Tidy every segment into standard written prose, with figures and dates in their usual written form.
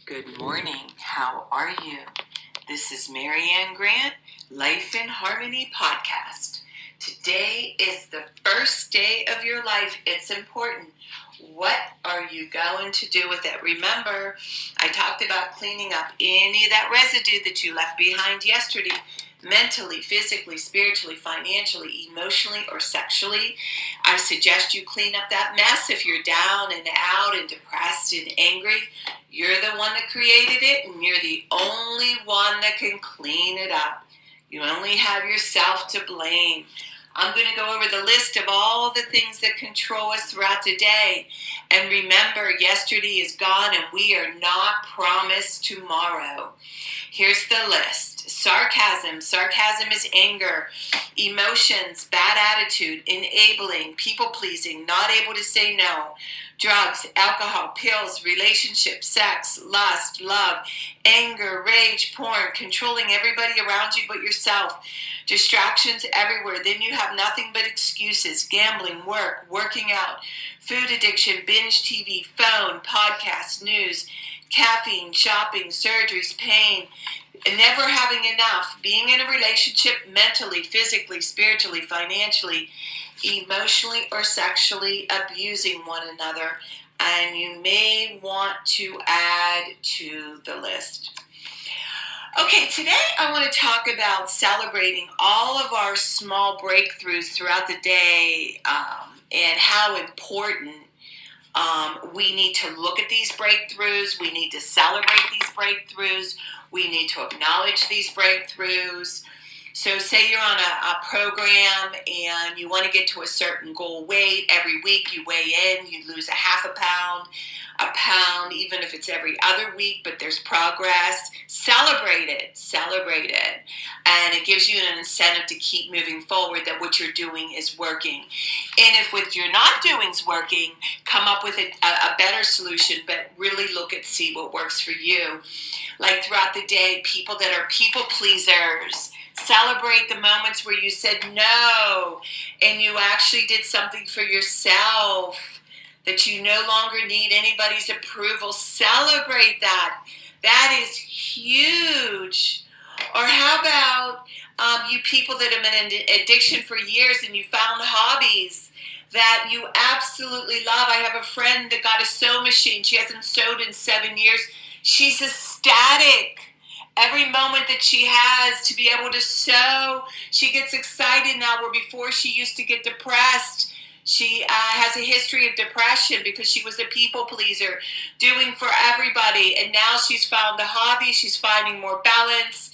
Good morning. How are you? This is Marianne Grant, Life in Harmony podcast. Today is the first day of your life. It's important. What are you going to do with it? Remember, I talked about cleaning up any of that residue that you left behind yesterday, mentally, physically, spiritually, financially, emotionally, or sexually. I suggest you clean up that mess. If you're down and out and depressed and angry, you're the one that created it, and you're the only one that can clean it up. You only have yourself to blame. I'm going to go over the list of all the things that control us throughout the day. And remember, yesterday is gone and we are not promised tomorrow. Here's the list. Sarcasm. Sarcasm is anger. Emotions, bad attitude, enabling, people-pleasing, not able to say no. Drugs, alcohol, pills, relationships, sex, lust, love, anger, rage, porn, controlling everybody around you but yourself. Distractions everywhere. Then you have nothing but excuses. Gambling, work, working out, food addiction, binge TV, phone, podcasts, news, caffeine, shopping, surgeries, pain, never having enough, being in a relationship mentally, physically, spiritually, financially, emotionally, or sexually abusing one another. And you may want to add to the list. Okay, today I want to talk about celebrating all of our small breakthroughs throughout the day and how important we need to look at these breakthroughs. We need to celebrate these breakthroughs. We need to acknowledge these breakthroughs. So say you're on a program and you want to get to a certain goal weight. Every week you weigh in, you lose a half a pound, even if it's every other week, but there's progress. Celebrate it. And it gives you an incentive to keep moving forward, that what you're doing is working. And if what you're not doing is working, come up with a better solution, but really see what works for you. Like throughout the day, people that are people pleasers, celebrate the moments where you said no and you actually did something for yourself, that you no longer need anybody's approval. Celebrate that. That is huge. Or how about you people that have been in addiction for years and you found hobbies that you absolutely love. I have a friend that got a sew machine. She hasn't sewed in 7 years. She's ecstatic. Every moment that she has to be able to sew, she gets excited now, where before she used to get depressed. She has a history of depression because she was a people pleaser, doing for everybody. And now she's found a hobby. She's finding more balance.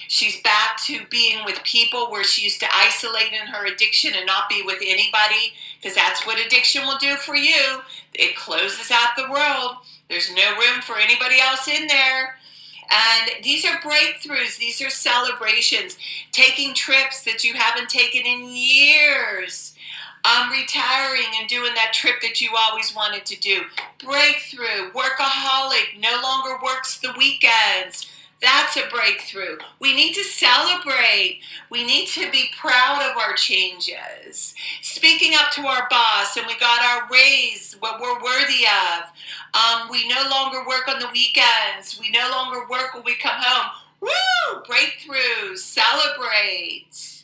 She's back to being with people, where she used to isolate in her addiction and not be with anybody, because that's what addiction will do for you. It closes out the world. There's no room for anybody else in there. And these are breakthroughs. These are celebrations. Taking trips that you haven't taken in years. Retiring and doing that trip that you always wanted to do. Breakthrough. Workaholic. No longer works the weekends. That's a breakthrough. We need to celebrate. We need to be proud of our changes. Speaking up to our boss, and we got our raise, what we're worthy of. We no longer work on the weekends. We no longer work when we come home. Woo! Breakthroughs. Celebrate.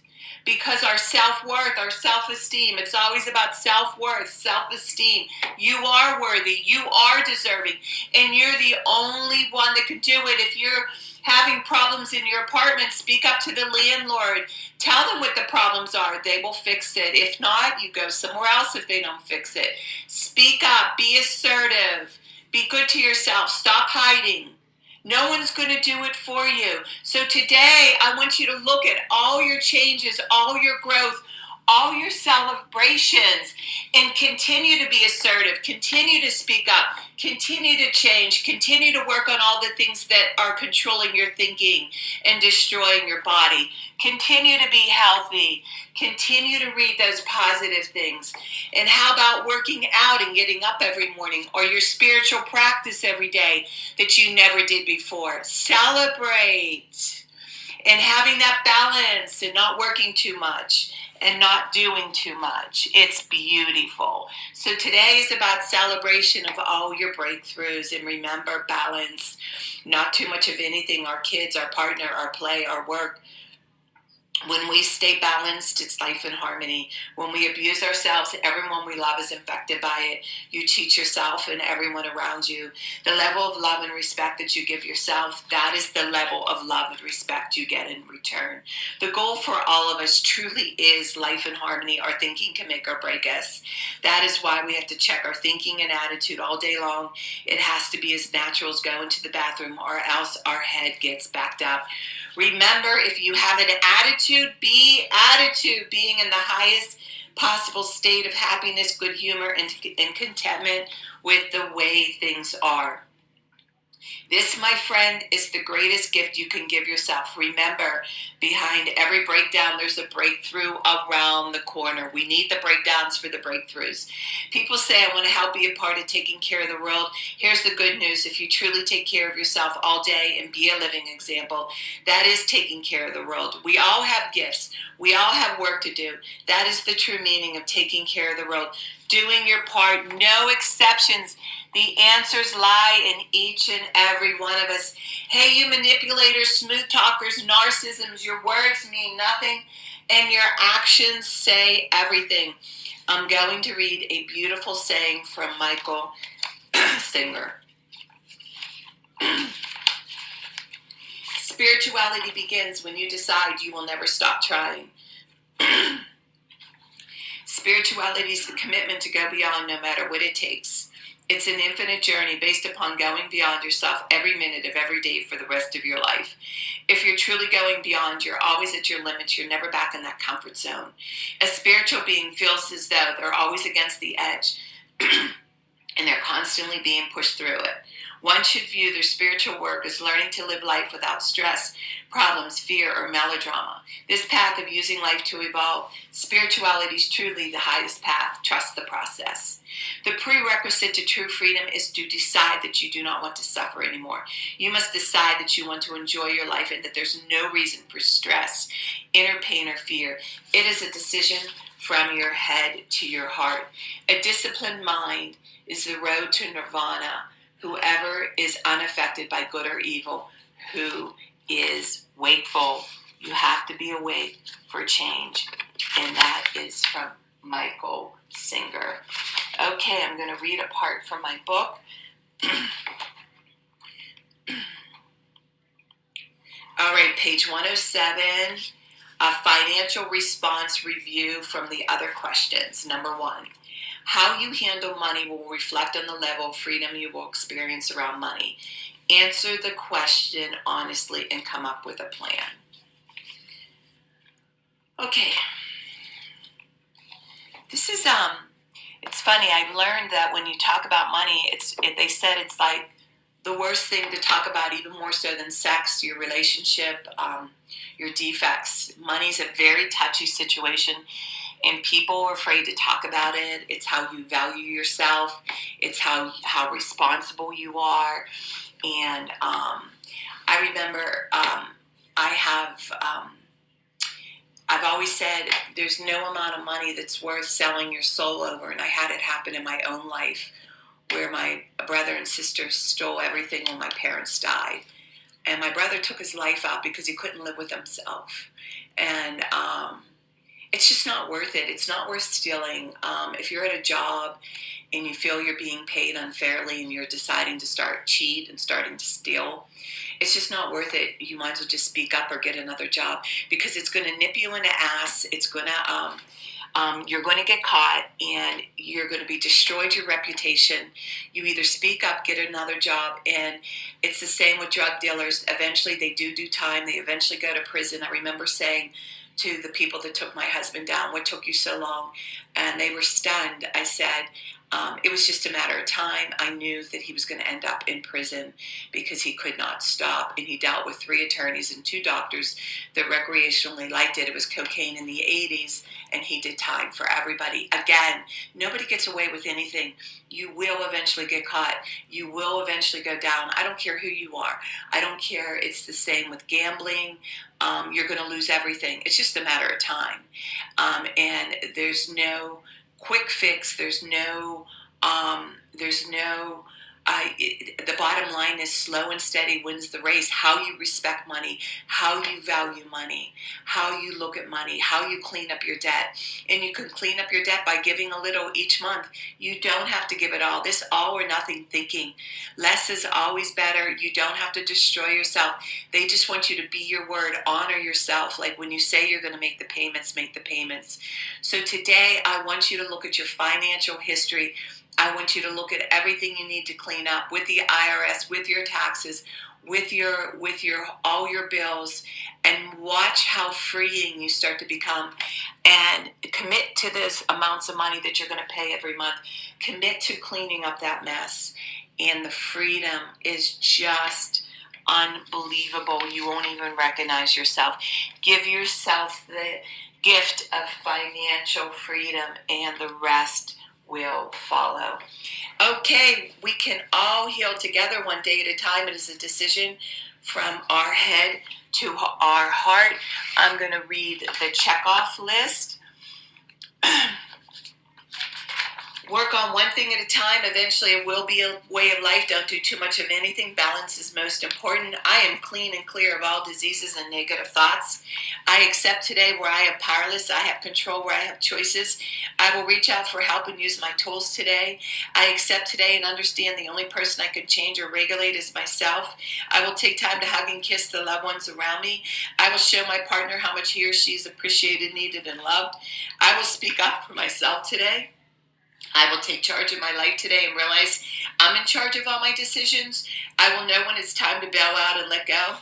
Because our self-worth, our self-esteem, it's always about self-worth, self-esteem. You are worthy. You are deserving. And you're the only one that can do it. If you're having problems in your apartment, speak up to the landlord. Tell them what the problems are. They will fix it. If not, you go somewhere else if they don't fix it. Speak up. Be assertive. Be good to yourself. Stop hiding. No one's going to do it for you. So today, I want you to look at all your changes, all your growth, all your celebrations, and continue to be assertive, continue to speak up, continue to change, continue to work on all the things that are controlling your thinking and destroying your body. Continue to be healthy. Continue to read those positive things. And how about working out and getting up every morning, or your spiritual practice every day that you never did before? Celebrate. And having that balance and not working too much. and not doing too much. It's beautiful. So today is about celebration of all your breakthroughs, and remember, balance. Not too much of anything. Our kids, our partner, our play, our work. When we stay balanced, it's life in harmony. When we abuse ourselves, everyone we love is infected by it. You teach yourself and everyone around you. The level of love and respect that you give yourself, that is the level of love and respect you get in return. The goal for all of us truly is life in harmony. Our thinking can make or break us. That is why we have to check our thinking and attitude all day long. It has to be as natural as going to the bathroom, or else our head gets backed up. Remember, if you have an attitude, be attitude, being in the highest possible state of happiness, good humor, and contentment with the way things are. This, my friend, is the greatest gift you can give yourself. Remember, behind every breakdown, there's a breakthrough around the corner. We need the breakdowns for the breakthroughs. People say, I want to help be a part of taking care of the world. Here's the good news. If you truly take care of yourself all day and be a living example, that is taking care of the world. We all have gifts. We all have work to do. That is the true meaning of taking care of the world. Doing your part, no exceptions. The answers lie in each and every one of us. Hey, you manipulators, smooth talkers, narcissisms, your words mean nothing and your actions say everything. I'm going to read a beautiful saying from Michael Singer. Spirituality begins when you decide you will never stop trying. Spirituality is the commitment to go beyond no matter what it takes. It's an infinite journey based upon going beyond yourself every minute of every day for the rest of your life. If you're truly going beyond, you're always at your limits. You're never back in that comfort zone. A spiritual being feels as though they're always against the edge and they're constantly being pushed through it. One should view their spiritual work as learning to live life without stress, problems, fear, or melodrama. This path of using life to evolve, spirituality is truly the highest path. Trust the process. The prerequisite to true freedom is to decide that you do not want to suffer anymore. You must decide that you want to enjoy your life and that there's no reason for stress, inner pain, or fear. It is a decision from your head to your heart. A disciplined mind is the road to nirvana. Whoever is unaffected by good or evil, who is wakeful. You have to be awake for change. And that is from Michael Singer. Okay, I'm going to read a part from my book. All right, page 107. A financial response review from the other questions. Number 1. How you handle money will reflect on the level of freedom you will experience around money. Answer the question honestly and come up with a plan. Okay. This is it's funny. I've learned that when you talk about money, they said it's like the worst thing to talk about, even more so than sex, your relationship, your defects. Money's a very touchy situation. And people are afraid to talk about it. It's how you value yourself. It's how responsible you are. And I remember I've always said there's no amount of money that's worth selling your soul over. And I had it happen in my own life where my brother and sister stole everything when my parents died. And my brother took his life out because he couldn't live with himself. And it's just not worth it. It's not worth stealing. If you're at a job and you feel you're being paid unfairly and you're deciding to cheat and starting to steal, it's just not worth it. You might as well just speak up or get another job because it's going to nip you in the ass. It's going to, you're going to get caught and you're going to be destroyed your reputation. You either speak up, get another job, and it's the same with drug dealers. Eventually they do time. They eventually go to prison. I remember saying to the people that took my husband down, what took you so long? And they were stunned. I said, it was just a matter of time. I knew that he was going to end up in prison because he could not stop. And he dealt with 3 attorneys and 2 doctors that recreationally liked it. It was cocaine in the 80s, and he did time for everybody. Again, nobody gets away with anything. You will eventually get caught. You will eventually go down. I don't care who you are. I don't care. It's the same with gambling. you're going to lose everything. It's just a matter of time. And there's no quick fix. There's no, the bottom line is slow and steady wins the race. How you respect money, how you value money, how you look at money, how you clean up your debt. And you can clean up your debt by giving a little each month. You don't have to give it all. This all or nothing thinking. Less is always better. You don't have to destroy yourself. They just want you to be your word, honor yourself. Like when you say you're going to make the payments, make the payments. So today I want you to look at your financial history. I want you to look at everything you need to clean up with the IRS, with your taxes, with your all your bills, and watch how freeing you start to become. And commit to this amounts of money that you're going to pay every month. Commit to cleaning up that mess. And the freedom is just unbelievable. You won't even recognize yourself. Give yourself the gift of financial freedom, and the rest will follow. Okay, we can all heal together one day at a time. It is a decision from our head to our heart. I'm going to read the checkoff list. Work on one thing at a time. Eventually it will be a way of life. Don't do too much of anything. Balance is most important. I am clean and clear of all diseases and negative thoughts. I accept today where I am powerless. I have control where I have choices. I will reach out for help and use my tools today. I accept today and understand the only person I can change or regulate is myself. I will take time to hug and kiss the loved ones around me. I will show my partner how much he or she is appreciated, needed, and loved. I will speak up for myself today. I will take charge of my life today and realize I'm in charge of all my decisions. I will know when it's time to bail out and let go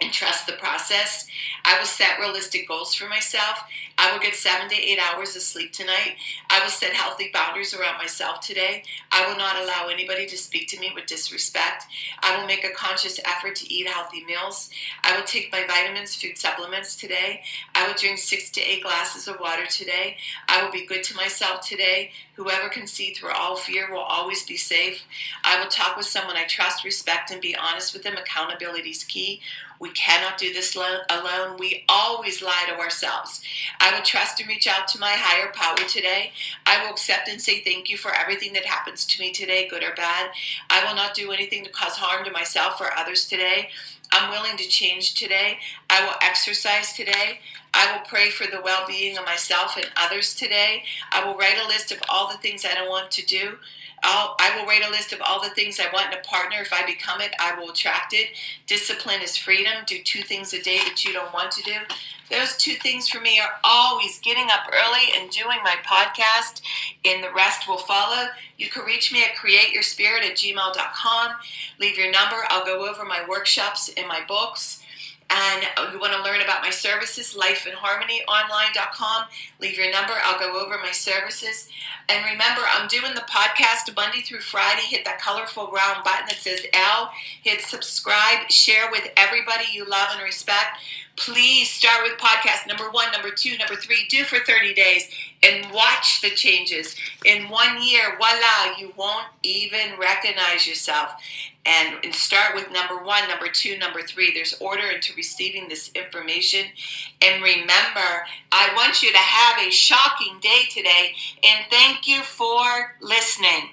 and trust the process. I will set realistic goals for myself. I will get 7 to 8 hours of sleep tonight. I will set healthy boundaries around myself today. I will not allow anybody to speak to me with disrespect. I will make a conscious effort to eat healthy meals. I will take my vitamins, food supplements today. I will drink 6 to 8 glasses of water today. I will be good to myself today. Whoever can see through all fear will always be safe. I will talk with someone I trust, respect, and be honest with them. Accountability is key. We cannot do this alone. We always lie to ourselves. I will trust and reach out to my higher power today. I will accept and say thank you for everything that happens to me today, good or bad. I will not do anything to cause harm to myself or others today. I'm willing to change today. I will exercise today. I will pray for the well-being of myself and others today. I will write a list of all the things I don't want to do. I will write a list of all the things I want in a partner. If I become it, I will attract it. Discipline is freedom. Do 2 things a day that you don't want to do. Those 2 things for me are always getting up early and doing my podcast, and the rest will follow. You can reach me at createyourspirit@gmail.com. Leave your number. I'll go over my workshops and my books. And you want to learn about my services, lifeinharmonyonline.com. Leave your number. I'll go over my services. And remember, I'm doing the podcast Monday through Friday. Hit that colorful round button that says L. Hit subscribe. Share with everybody you love and respect. Please start with podcast number 1, number 2, number 3. Do for 30 days and watch the changes. In 1 year, voila, you won't even recognize yourself. And start with number 1, number 2, number 3. There's order into receiving this information. And remember, I want you to have a shocking day today. And thank you for listening.